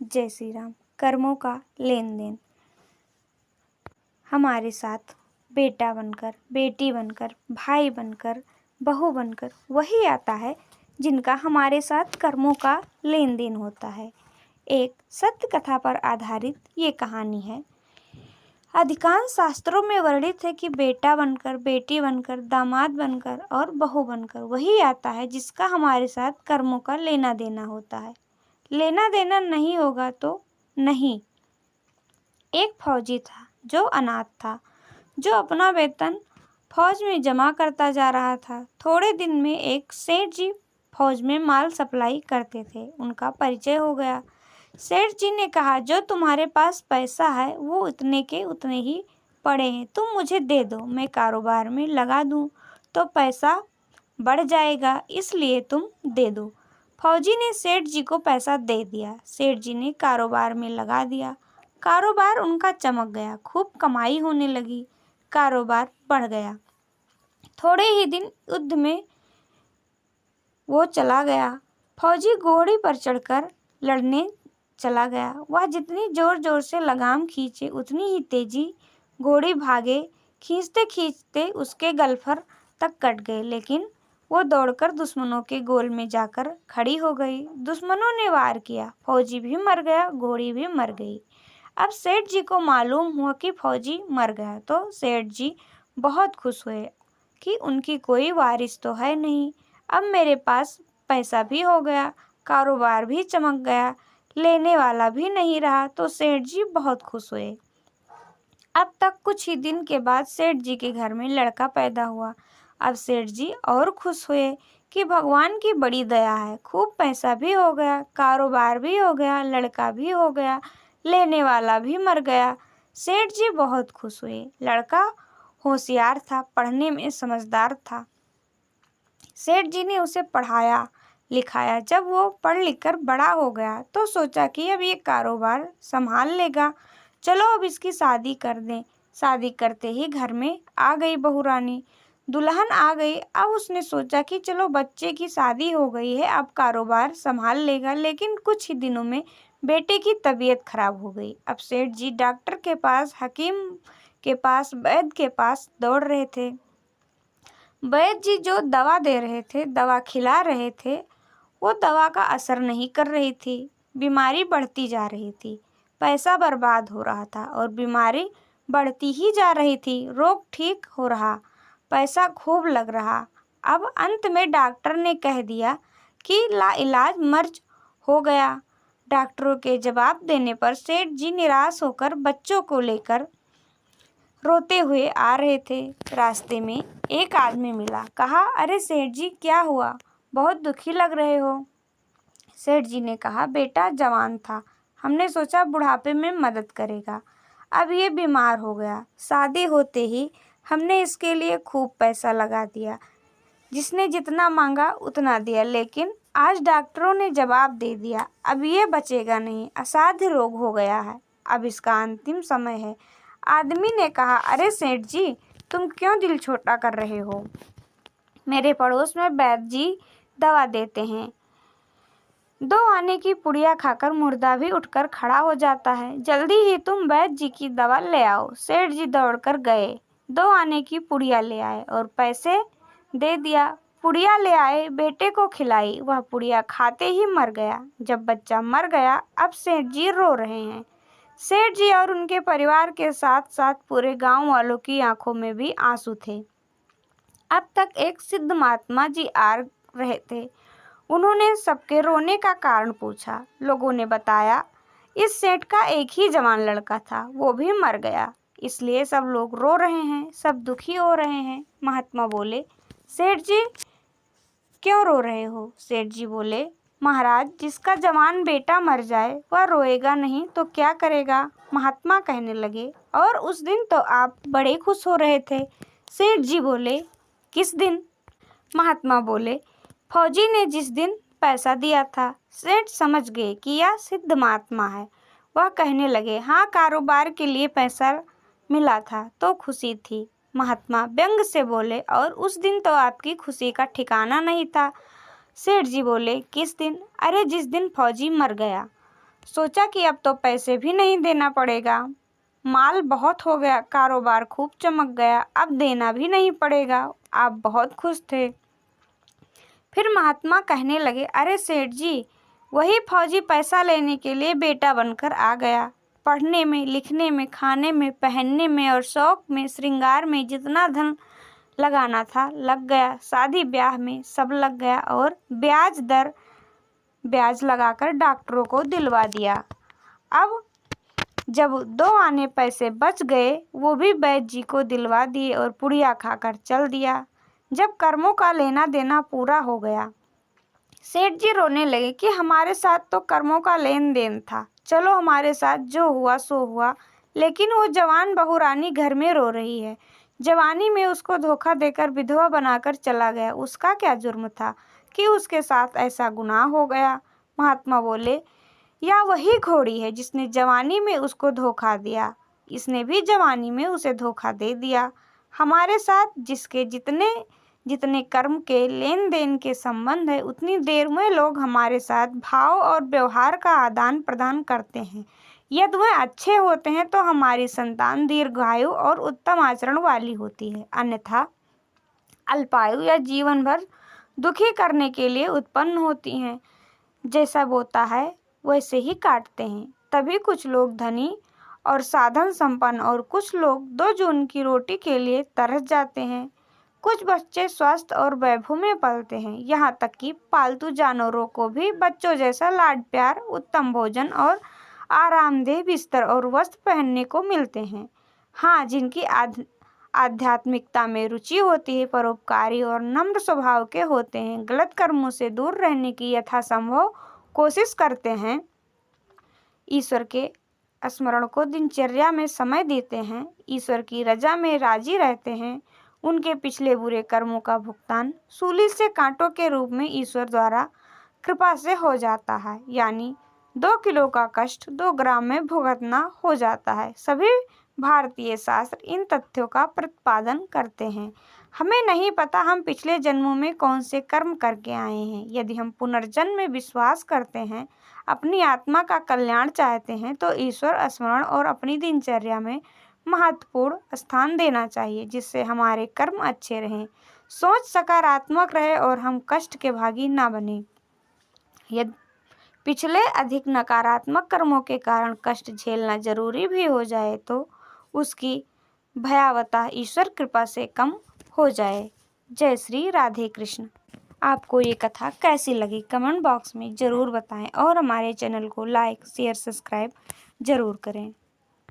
जय श्री राम। कर्मों का लेन देन। हमारे साथ बेटा बनकर, बेटी बनकर, भाई बनकर, बहू बनकर वही आता है जिनका हमारे साथ कर्मों का लेन देन होता है। एक सत्य कथा पर आधारित ये कहानी है। अधिकांश शास्त्रों में वर्णित है कि बेटा बनकर, बेटी बनकर, दामाद बनकर और बहू बनकर वही आता है जिसका हमारे साथ कर्मों का लेना देना होता है। लेना देना नहीं होगा तो नहीं। एक फौजी था जो अनाथ था, जो अपना वेतन फौज में जमा करता जा रहा था। थोड़े दिन में एक सेठ जी फौज में माल सप्लाई करते थे। उनका परिचय हो गया। सेठ जी ने कहा, जो तुम्हारे पास पैसा है वो इतने के उतने ही पड़े हैं, तुम मुझे दे दो, मैं कारोबार में लगा दूं तो पैसा बढ़ जाएगा, इसलिए तुम दे दो। फौजी ने सेठ जी को पैसा दे दिया। सेठ जी ने कारोबार में लगा दिया। कारोबार उनका चमक गया, खूब कमाई होने लगी, कारोबार बढ़ गया। थोड़े ही दिन युद्ध में वो चला गया। फौजी घोड़ी पर चढ़कर लड़ने चला गया। वह जितनी जोर जोर से लगाम खींचे उतनी ही तेजी घोड़ी भागे। खींचते खींचते उसके गलफर तक कट गए, लेकिन वो दौड़कर दुश्मनों के गोल में जाकर खड़ी हो गई। दुश्मनों ने वार किया, फौजी भी मर गया, घोड़ी भी मर गई। अब सेठ जी को मालूम हुआ कि फौजी मर गया तो सेठ जी बहुत खुश हुए कि उनकी कोई वारिस तो है नहीं। अब मेरे पास पैसा भी हो गया, कारोबार भी चमक गया, लेने वाला भी नहीं रहा, तो सेठ जी बहुत खुश हुए। अब तक कुछ ही दिन के बाद सेठ जी के घर में लड़का पैदा हुआ। अब सेठ जी और खुश हुए कि भगवान की बड़ी दया है, खूब पैसा भी हो गया, कारोबार भी हो गया, लड़का भी हो गया, लेने वाला भी मर गया। सेठ जी बहुत खुश हुए। लड़का होशियार था, पढ़ने में समझदार था। सेठ जी ने उसे पढ़ाया लिखाया। जब वो पढ़ लिख कर बड़ा हो गया तो सोचा कि अब ये कारोबार संभाल लेगा, चलो अब इसकी शादी कर दें। शादी करते ही घर में आ गई बहू रानी, दुल्हन आ गई। अब उसने सोचा कि चलो बच्चे की शादी हो गई है, अब कारोबार संभाल लेगा। लेकिन कुछ ही दिनों में बेटे की तबीयत खराब हो गई। अब सेठ जी डॉक्टर के पास, हकीम के पास, वैद्य के पास दौड़ रहे थे। वैद्य जी जो दवा दे रहे थे, दवा खिला रहे थे, वो दवा का असर नहीं कर रही थी। बीमारी बढ़ती जा रही थी, पैसा बर्बाद हो रहा था और बीमारी बढ़ती ही जा रही थी। रोग ठीक हो रहा, पैसा खूब लग रहा। अब अंत में डॉक्टर ने कह दिया कि लाइलाज मर्ज हो गया। डॉक्टरों के जवाब देने पर सेठ जी निराश होकर बच्चों को लेकर रोते हुए आ रहे थे। रास्ते में एक आदमी मिला, कहा, अरे सेठ जी क्या हुआ, बहुत दुखी लग रहे हो। सेठ जी ने कहा, बेटा जवान था, हमने सोचा बुढ़ापे में मदद करेगा, अब ये बीमार हो गया। शादी होते ही हमने इसके लिए खूब पैसा लगा दिया, जिसने जितना मांगा उतना दिया, लेकिन आज डॉक्टरों ने जवाब दे दिया, अब ये बचेगा नहीं, असाध्य रोग हो गया है, अब इसका अंतिम समय है। आदमी ने कहा, अरे सेठ जी तुम क्यों दिल छोटा कर रहे हो, मेरे पड़ोस में वैद्य जी दवा देते हैं, 2 आने की पुड़िया खाकर मुर्दा भी उठकर खड़ा हो जाता है, जल्दी ही तुम वैद्य जी की दवा ले आओ। सेठ जी दौड़कर गए, 2 आने की पुड़िया ले आए और पैसे दे दिया। पुड़िया ले आए, बेटे को खिलाई, वह पुड़िया खाते ही मर गया। जब बच्चा मर गया, अब सेठ जी रो रहे हैं। सेठ जी और उनके परिवार के साथ साथ पूरे गांव वालों की आंखों में भी आंसू थे। अब तक एक सिद्ध महात्मा जी आ रहे थे। उन्होंने सबके रोने का कारण पूछा। लोगों ने बताया, इस सेठ का एक ही जवान लड़का था, वो भी मर गया, इसलिए सब लोग रो रहे हैं, सब दुखी हो रहे हैं। महात्मा बोले, सेठ जी क्यों रो रहे हो? सेठ जी बोले, महाराज जिसका जवान बेटा मर जाए वह रोएगा नहीं तो क्या करेगा? महात्मा कहने लगे, और उस दिन तो आप बड़े खुश हो रहे थे। सेठ जी बोले, किस दिन? महात्मा बोले, फौजी ने जिस दिन पैसा दिया था। सेठ समझ गए कि यह सिद्ध महात्मा है। वह कहने लगे, हाँ कारोबार के लिए पैसा मिला था तो खुशी थी। महात्मा व्यंग से बोले, और उस दिन तो आपकी खुशी का ठिकाना नहीं था। सेठ जी बोले, किस दिन? अरे जिस दिन फौजी मर गया। सोचा कि अब तो पैसे भी नहीं देना पड़ेगा, माल बहुत हो गया, कारोबार खूब चमक गया, अब देना भी नहीं पड़ेगा। आप बहुत खुश थे। फिर महात्मा कहने लगे, अरे सेठ जी, वही फौजी पैसा लेने के लिए बेटा बनकर आ गया। पढ़ने में, लिखने में, खाने में, पहनने में और शौक में, श्रृंगार में जितना धन लगाना था लग गया। शादी ब्याह में सब लग गया और ब्याज लगाकर डॉक्टरों को दिलवा दिया। अब जब 2 आने पैसे बच गए, वो भी वैद्य जी को दिलवा दिए और पुड़िया खाकर चल दिया। जब कर्मों का लेना देना पूरा हो गया, सेठ जी रोने लगे कि हमारे साथ तो कर्मों का लेन देन था, चलो हमारे साथ जो हुआ सो हुआ, लेकिन वो जवान बहू रानी घर में रो रही है। जवानी में उसको धोखा देकर विधवा बनाकर चला गया, उसका क्या जुर्म था कि उसके साथ ऐसा गुनाह हो गया। महात्मा बोले, या वही घोड़ी है जिसने जवानी में उसको धोखा दिया, इसने भी जवानी में उसे धोखा दे दिया। हमारे साथ जिसके जितने जितने कर्म के लेन देन के संबंध है, उतनी देर में लोग हमारे साथ भाव और व्यवहार का आदान प्रदान करते हैं। यदि वह अच्छे होते हैं तो हमारी संतान दीर्घायु और उत्तम आचरण वाली होती है, अन्यथा अल्पायु या जीवन भर दुखी करने के लिए उत्पन्न होती हैं। जैसा बोता है वैसे ही काटते हैं। तभी कुछ लोग धनी और साधन संपन्न और कुछ लोग 2 जून की रोटी के लिए तरस जाते हैं। कुछ बच्चे स्वस्थ और वैभव में पलते हैं, यहाँ तक कि पालतू जानवरों को भी बच्चों जैसा लाड प्यार, उत्तम भोजन और आरामदेह बिस्तर और वस्त्र पहनने को मिलते हैं। हाँ, जिनकी आध्यात्मिकता में रुचि होती है, परोपकारी और नम्र स्वभाव के होते हैं, गलत कर्मों से दूर रहने की यथासंभव कोशिश करते हैं, ईश्वर के स्मरण को दिनचर्या में समय देते हैं, ईश्वर की रजा में राजी रहते हैं, उनके पिछले बुरे कर्मों का भुगतान सूली से कांटों के रूप में ईश्वर द्वारा कृपा से हो जाता है। यानी 2 किलो का कष्ट 2 ग्राम में भुगतना हो जाता है। सभी भारतीय शास्त्र इन तथ्यों का प्रतिपादन करते हैं। हमें नहीं पता हम पिछले जन्मों में कौन से कर्म करके आए हैं। यदि हम पुनर्जन्म में विश्वास करते हैं, अपनी आत्मा का कल्याण चाहते हैं, तो ईश्वर स्मरण और अपनी दिनचर्या में महत्वपूर्ण स्थान देना चाहिए, जिससे हमारे कर्म अच्छे रहें, सोच सकारात्मक रहे और हम कष्ट के भागी ना बने। यदि पिछले अधिक नकारात्मक कर्मों के कारण कष्ट झेलना जरूरी भी हो जाए तो उसकी भयावहता ईश्वर कृपा से कम हो जाए। जय श्री राधे कृष्ण। आपको ये कथा कैसी लगी कमेंट बॉक्स में ज़रूर बताएं और हमारे चैनल को लाइक, शेयर, सब्सक्राइब ज़रूर करें।